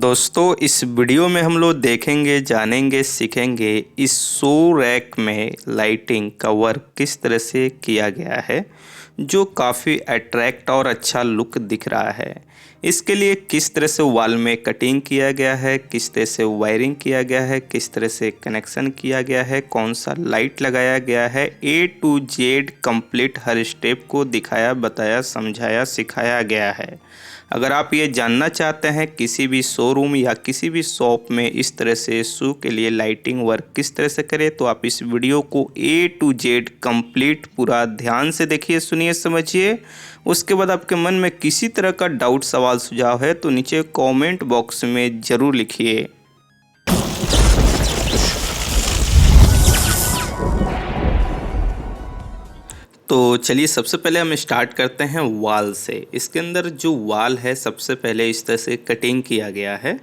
दोस्तों इस वीडियो में हम लोग देखेंगे, जानेंगे, सीखेंगे इस शो रैक में लाइटिंग का वर्क किस तरह से किया गया है जो काफ़ी अट्रैक्ट और अच्छा लुक दिख रहा है। इसके लिए किस तरह से वॉल में कटिंग किया गया है, किस तरह से वायरिंग किया गया है, किस तरह से कनेक्शन किया गया है, कौन सा लाइट लगाया गया है, A to Z complete her step को दिखाया, बताया, समझाया, सिखाया गया है। अगर आप ये जानना चाहते हैं किसी भी शोरूम या किसी भी शॉप में इस तरह से शू के लिए लाइटिंग वर्क किस तरह से करें, तो आप इस वीडियो को A to Z कंप्लीट पूरा ध्यान से देखिए, सुनिए, समझिए। उसके बाद आपके मन में किसी तरह का डाउट, सवाल, सुझाव है तो नीचे कमेंट बॉक्स में ज़रूर लिखिए। तो चलिए सबसे पहले हम स्टार्ट करते हैं वॉल से। इसके अंदर जो वॉल है सबसे पहले इस तरह से कटिंग किया गया है।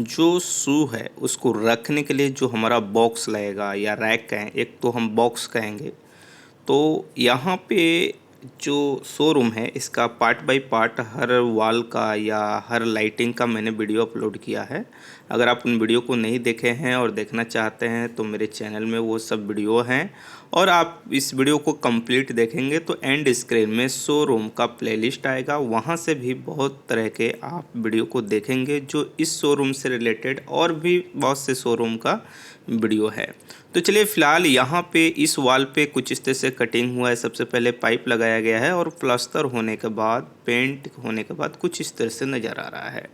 जो शू है उसको रखने के लिए जो हमारा बॉक्स लगेगा या रैक कहें, एक तो हम बॉक्स कहेंगे, तो यहाँ पे जो शोरूम है इसका part by part her wall का या हर लाइटिंग का मैंने वीडियो अपलोड किया है। अगर आप उन वीडियो को नहीं देखे हैं और देखना चाहते हैं तो मेरे चैनल में वो सब वीडियो हैं, और आप इस वीडियो को कंप्लीट देखेंगे तो एंड स्क्रीन में शोरूम का प्लेलिस्ट आएगा, वहाँ से भी बहुत तरह के आप वीडियो को देखेंगे जो इस शोरूम से रिलेटेड और भी बहुत से शोरूम का वीडियो है। तो चलिए फ़िलहाल यहाँ पे इस वॉल पे कुछ इस तरह से कटिंग हुआ है। सबसे पहले पाइप लगाया गया है और प्लास्टर होने के बाद, पेंट होने के बाद कुछ इस तरह से नज़र आ रहा है।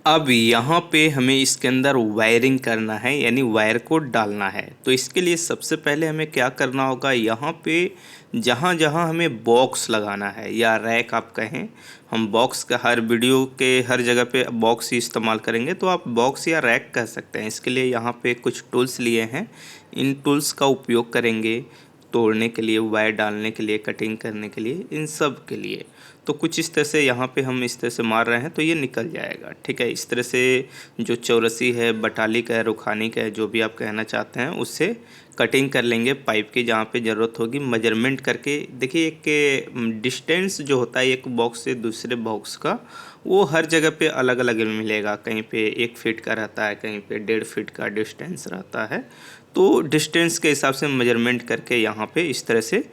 अब यहाँ पे हमें इसके अंदर वायरिंग करना है, यानी वायर को डालना है। तो इसके लिए सबसे पहले हमें क्या करना होगा, यहाँ पे जहाँ जहाँ हमें बॉक्स लगाना है या रैक आप कहें, हम बॉक्स का हर वीडियो के हर जगह पे बॉक्स ही इस्तेमाल करेंगे, तो आप बॉक्स या रैक कह सकते हैं। इसके लिए यहाँ पे कुछ टूल्स लिए हैं, इन टूल्स का उपयोग करेंगे तोड़ने के लिए, वायर डालने के लिए, कटिंग करने के लिए, इन सब के लिए। तो कुछ इस तरह से यहाँ पे हम इस तरह से मार रहे हैं तो ये निकल जाएगा, ठीक है। इस तरह से जो चौरसी है, बटाली का है, रुखानी का है, जो भी आप कहना चाहते हैं, उससे कटिंग कर लेंगे पाइप की जहाँ पे ज़रूरत होगी। मेजरमेंट करके देखिए, एक डिस्टेंस जो होता है एक बॉक्स से दूसरे बॉक्स का, वो हर जगह पे अलग अलग मिलेगा। कहीं पे 1 फीट का रहता है, कहीं पे 1.5 फीट का डिस्टेंस रहता है। तो डिस्टेंस के हिसाब से मेजरमेंट करके यहाँ पे इस तरह से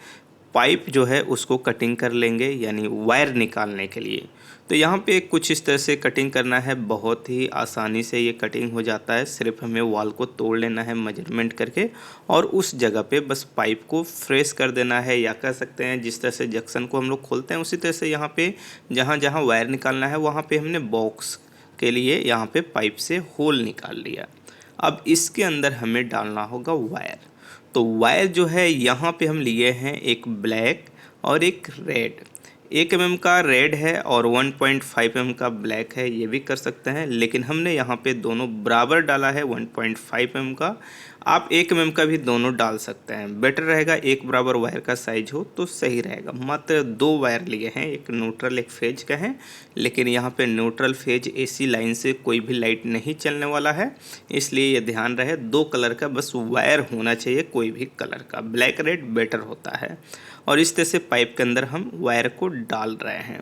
पाइप जो है उसको कटिंग कर लेंगे, यानी वायर निकालने के लिए। तो यहाँ पे कुछ इस तरह से कटिंग करना है, बहुत ही आसानी से ये कटिंग हो जाता है। सिर्फ हमें वॉल को तोड़ लेना है मेजरमेंट करके, और उस जगह पे बस पाइप को फ्रेश कर देना है, या कह सकते हैं जिस तरह से जंक्शन को हम लोग खोलते हैं उसी तरह से यहाँ पे जहाँ जहाँ वायर निकालना है वहाँ पे हमने बॉक्स के लिए यहाँ पे पाइप से होल निकाल लिया। अब इसके अंदर हमें डालना होगा वायर। तो वायर जो है यहाँ पे हम लिए हैं एक ब्लैक और एक रेड। 1 mm का रेड है और 1.5 mm का ब्लैक है, ये भी कर सकते हैं, लेकिन हमने यहाँ पे दोनों बराबर डाला है। 1.5 mm का, आप 1 mm का भी दोनों डाल सकते हैं, बेटर रहेगा। एक बराबर वायर का साइज हो तो सही रहेगा। मात्र 2 वायर लिए हैं, एक न्यूट्रल एक फेज का है, लेकिन यहाँ पे न्यूट्रल फेज AC लाइन से कोई भी लाइट नहीं चलने वाला है, इसलिए ये ध्यान रहे 2 कलर का बस वायर होना चाहिए, कोई भी कलर का। ब्लैक रेड बेटर होता है। और इस तरह से पाइप के अंदर हम वायर को डाल रहे हैं,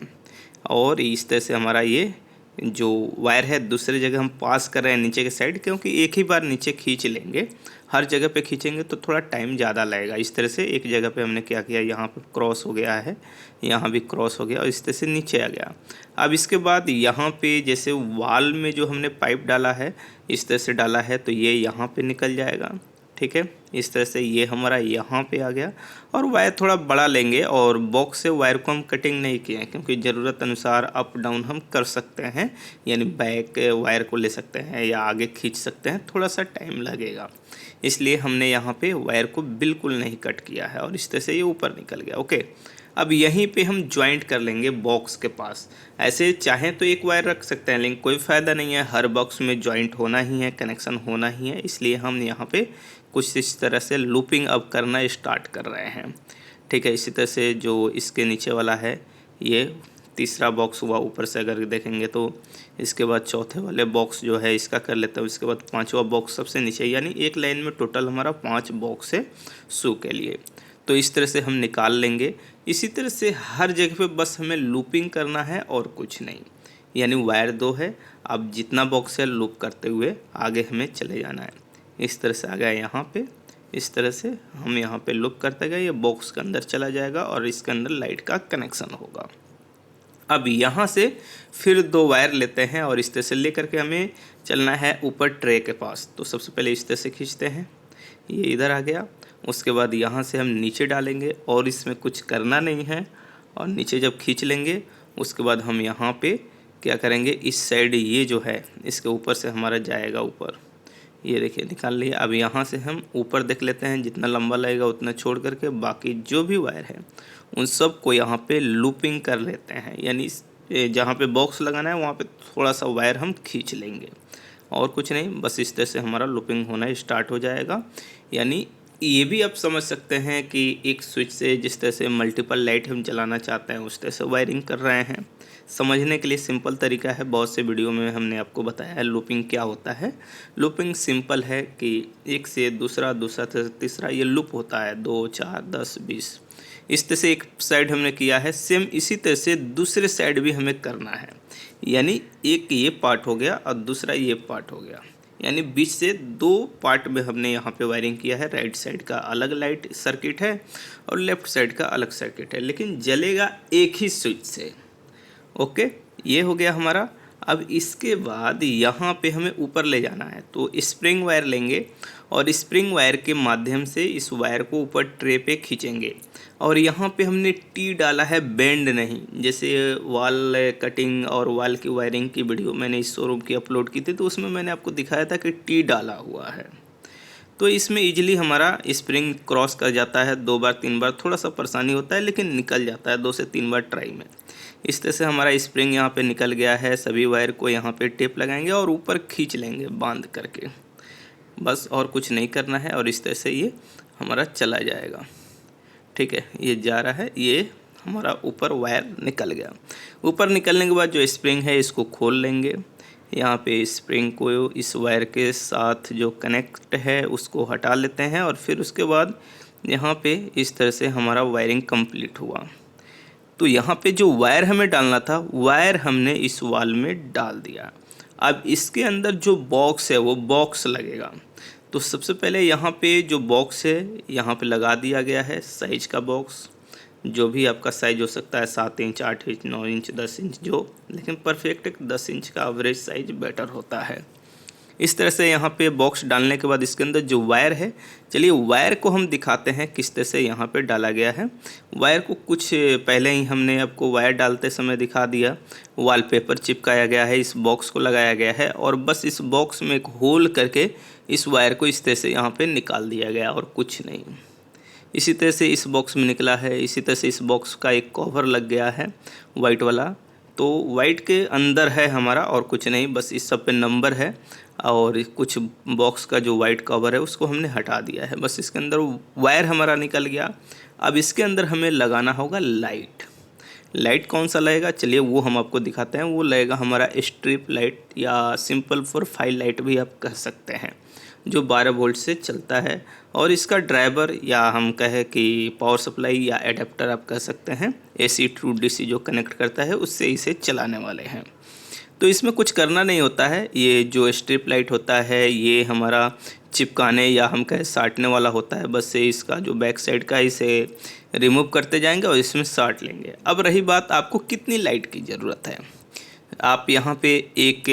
और इस तरह से हमारा ये जो वायर है दूसरी जगह हम पास कर रहे हैं नीचे के साइड, क्योंकि एक ही बार नीचे खींच लेंगे। हर जगह पे खींचेंगे तो थोड़ा टाइम ज़्यादा लगेगा। इस तरह से एक जगह पे हमने क्या किया, यहाँ पे क्रॉस हो गया है, यहाँ भी क्रॉस हो गया और इस तरह से नीचे आ गया। अब इसके बाद यहाँ पे जैसे वॉल में जो हमने पाइप डाला है, इस तरह से डाला है, तो ये यहाँ पे निकल जाएगा, ठीक है। इस तरह से ये हमारा यहाँ पे आ गया। और वायर थोड़ा बड़ा लेंगे, और बॉक्स से वायर को हम कटिंग नहीं किए हैं, क्योंकि ज़रूरत अनुसार अप डाउन हम कर सकते हैं, यानी बैक वायर को ले सकते हैं या आगे खींच सकते हैं, थोड़ा सा टाइम लगेगा, इसलिए हमने यहाँ पे वायर को बिल्कुल नहीं कट किया है, और इस तरह से ये ऊपर निकल गया। ओके, अब यहीं पे हम ज्वाइंट कर लेंगे बॉक्स के पास। ऐसे चाहें तो एक वायर रख सकते हैं, लेकिन कोई फ़ायदा नहीं है, हर बॉक्स में ज्वाइंट होना ही है, कनेक्शन होना ही है, इसलिए हम यहाँ पे कुछ इस तरह से लूपिंग अब करना स्टार्ट कर रहे हैं, ठीक है। इसी तरह से जो इसके नीचे वाला है, ये तीसरा बॉक्स हुआ ऊपर से अगर देखेंगे तो। इसके बाद चौथे वाले बॉक्स जो है इसका कर लेता हूँ। इसके बाद 5वां बॉक्स सबसे नीचे, यानी एक लाइन में टोटल हमारा 5 बॉक्स है शू के लिए। तो इस तरह से हम निकाल लेंगे। इसी तरह से हर जगह पे बस हमें लूपिंग करना है और कुछ नहीं। यानी वायर 2 है। अब जितना बॉक्स है लूप करते हुए आगे हमें चले जाना है। इस तरह से आ गया यहाँ पे, इस तरह से हम यहाँ पे लूप करते गए, ये बॉक्स के अंदर चला जाएगा और इसके अंदर लाइट का कनेक्शन होगा। अब यहाँ से फिर 2 वायर लेते हैं और इस तरह से लेकर के हमें चलना है ऊपर ट्रे के पास। तो सबसे पहले इस तरह से खींचते हैं, ये इधर आ गया। उसके बाद यहाँ से हम नीचे डालेंगे और इसमें कुछ करना नहीं है, और नीचे जब खींच लेंगे उसके बाद हम यहाँ पे क्या करेंगे, इस साइड ये जो है इसके ऊपर से हमारा जाएगा ऊपर, ये देखिए निकाल लिया। अब यहाँ से हम ऊपर देख लेते हैं, जितना लंबा लगेगा उतना छोड़ करके बाकी जो भी वायर है उन सब को यहाँ पे लूपिंग कर लेते हैं। यानी जहाँ पे बॉक्स लगाना है वहाँ पे थोड़ा सा वायर हम खींच लेंगे और कुछ नहीं, बस इस तरह से हमारा लूपिंग होना स्टार्ट हो जाएगा। यानी ये भी आप समझ सकते हैं कि एक स्विच से जिस तरह से मल्टीपल लाइट हम जलाना चाहते हैं उस तरह से वायरिंग कर रहे हैं। समझने के लिए सिंपल तरीका है, बहुत से वीडियो में हमने आपको बताया है लूपिंग क्या होता है। लूपिंग सिंपल है कि एक से दूसरा, दूसरा से तीसरा ये लूप होता है, 2, 4, 10, 20। इस तरह से एक साइड हमने किया है, सेम इसी तरह से दूसरे साइड भी हमें करना है। यानी एक ये पार्ट हो गया और दूसरा ये पार्ट हो गया, यानी बीच से 2 पार्ट में हमने यहाँ पे वायरिंग किया है। राइट साइड का अलग लाइट सर्किट है और लेफ़्ट साइड का अलग सर्किट है, लेकिन जलेगा एक ही स्विच से। ओके, ये हो गया हमारा। अब इसके बाद यहाँ पे हमें ऊपर ले जाना है, तो स्प्रिंग वायर लेंगे और स्प्रिंग वायर के माध्यम से इस वायर को ऊपर ट्रे पे खींचेंगे। और यहाँ पे हमने टी डाला है, बेंड नहीं। जैसे वॉल कटिंग और वॉल की वायरिंग की वीडियो मैंने इस शोरूम की अपलोड की थी, तो उसमें मैंने आपको दिखाया था कि टी डाला हुआ है। तो इसमें इजीली हमारा स्प्रिंग क्रॉस कर जाता है। 2 बार 3 बार थोड़ा सा परेशानी होता है, लेकिन निकल जाता है 2 से 3 बार ट्राई में। इस तरह से हमारा स्प्रिंग यहाँ पे निकल गया है। सभी वायर को यहाँ पे टेप लगाएंगे और ऊपर खींच लेंगे बांध करके, बस और कुछ नहीं करना है। और इस तरह से ये हमारा चला जाएगा। ठीक है, ये जा रहा है, ये हमारा ऊपर वायर निकल गया। ऊपर निकलने के बाद जो स्प्रिंग है इसको खोल लेंगे। यहाँ पे स्प्रिंग को इस वायर के साथ जो कनेक्ट है उसको हटा लेते हैं और फिर उसके बाद यहाँ पे इस तरह से हमारा वायरिंग कंप्लीट हुआ। तो यहाँ पे जो वायर हमें डालना था, वायर हमने इस वाल में डाल दिया। अब इसके अंदर जो बॉक्स है वो बॉक्स लगेगा। तो सबसे पहले यहाँ पे जो बॉक्स है यहाँ पे लगा दिया गया है, साइज का बॉक्स। जो भी आपका साइज हो सकता है, 7 इंच, 8 इंच, 9 इंच, 10 इंच जो, लेकिन परफेक्ट एक 10 इंच का एवरेज साइज बेटर होता है। इस तरह से यहाँ पे बॉक्स डालने के बाद इसके अंदर जो वायर है, चलिए वायर को हम दिखाते हैं किस तरह से यहाँ पे डाला गया है। वायर को कुछ पहले ही हमने आपको वायर डालते समय दिखा दिया। वॉलपेपर चिपकाया गया है, इस बॉक्स को लगाया गया है और बस इस बॉक्स में एक होल करके इस वायर को इस तरह से यहाँ पे निकाल दिया गया और कुछ नहीं। इसी तरह से इस बॉक्स में निकला है। इसी तरह से इस बॉक्स का एक कवर लग गया है वाइट वाला, तो वाइट के अंदर है हमारा और कुछ नहीं, बस इस सब पे नंबर है। और कुछ बॉक्स का जो वाइट कवर है उसको हमने हटा दिया है, बस इसके अंदर वायर हमारा निकल गया। अब इसके अंदर हमें लगाना होगा लाइट। लाइट कौन सा लगेगा, चलिए वो हम आपको दिखाते हैं। वो लगेगा हमारा स्ट्रिप लाइट या सिंपल प्रोफाइल लाइट भी आप कह सकते हैं, जो 12 वोल्ट से चलता है। और इसका ड्राइवर या हम कहें कि पावर सप्लाई या एडाप्टर आप कह सकते हैं, AC टू DC जो कनेक्ट करता है उससे इसे चलाने वाले हैं। तो इसमें कुछ करना नहीं होता है। ये जो स्ट्रिप लाइट होता है ये हमारा चिपकाने या हम कहें साटने वाला होता है। बस से इसका जो बैक साइड का इसे रिमूव करते जाएंगे और इसमें साट लेंगे। अब रही बात आपको कितनी लाइट की ज़रूरत है, आप यहाँ पे 1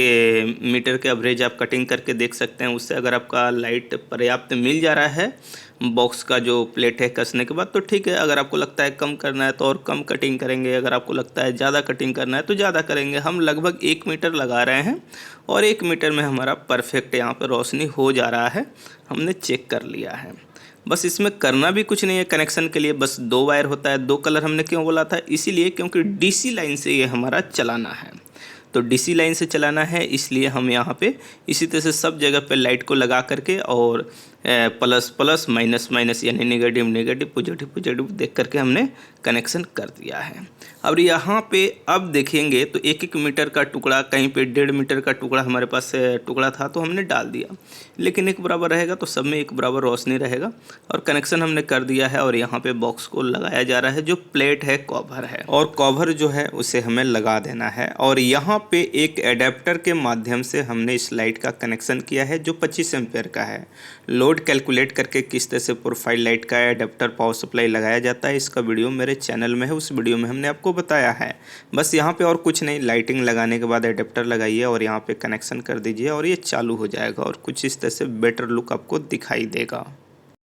मीटर के एवरेज आप कटिंग करके देख सकते हैं। उससे अगर आपका लाइट पर्याप्त मिल जा रहा है बॉक्स का जो प्लेट है कसने के बाद तो ठीक है। अगर आपको लगता है कम करना है तो और कम कटिंग करेंगे, अगर आपको लगता है ज़्यादा कटिंग करना है तो ज़्यादा करेंगे। हम लगभग 1 मीटर लगा रहे हैं और 1 मीटर में हमारा परफेक्ट यहाँ पर रोशनी हो जा रहा है, हमने चेक कर लिया है। बस इसमें करना भी कुछ नहीं है। कनेक्शन के लिए बस 2 वायर होता है। 2 कलर हमने क्यों बोला था, इसीलिए क्योंकि DC लाइन से ये हमारा चलाना है। तो DC लाइन से चलाना है, इसलिए हम यहाँ पे इसी तरह से सब जगह पे लाइट को लगा करके और प्लस प्लस माइनस माइनस यानी नेगेटिव नेगेटिव पॉजिटिव पॉजिटिव देख करके हमने कनेक्शन कर दिया है। अब यहाँ पे अब देखेंगे तो 1-1 मीटर का टुकड़ा, कहीं पे 1.5 मीटर का टुकड़ा हमारे पास टुकड़ा था तो हमने डाल दिया, लेकिन एक बराबर रहेगा तो सब में एक बराबर रोशनी रहेगा। और कनेक्शन हमने कर दिया है और यहाँ पे बॉक्स को लगाया जा रहा है। जो प्लेट है कवर है और कवर जो है उसे हमें लगा देना है। और यहाँ यहाँ पे एक एडेप्टर के माध्यम से हमने इस लाइट का कनेक्शन किया है जो 25 एम्पेयर का है। लोड कैलकुलेट करके किस तरह से प्रोफाइल लाइट का एडेप्टर पावर सप्लाई लगाया जाता है, इसका वीडियो मेरे चैनल में है, उस वीडियो में हमने आपको बताया है। बस यहाँ पे और कुछ नहीं, लाइटिंग लगाने के बाद एडेप्टर लगाइए और यहाँ पे कनेक्शन कर दीजिए और ये चालू हो जाएगा और कुछ इस तरह से बेटर लुक आपको दिखाई देगा।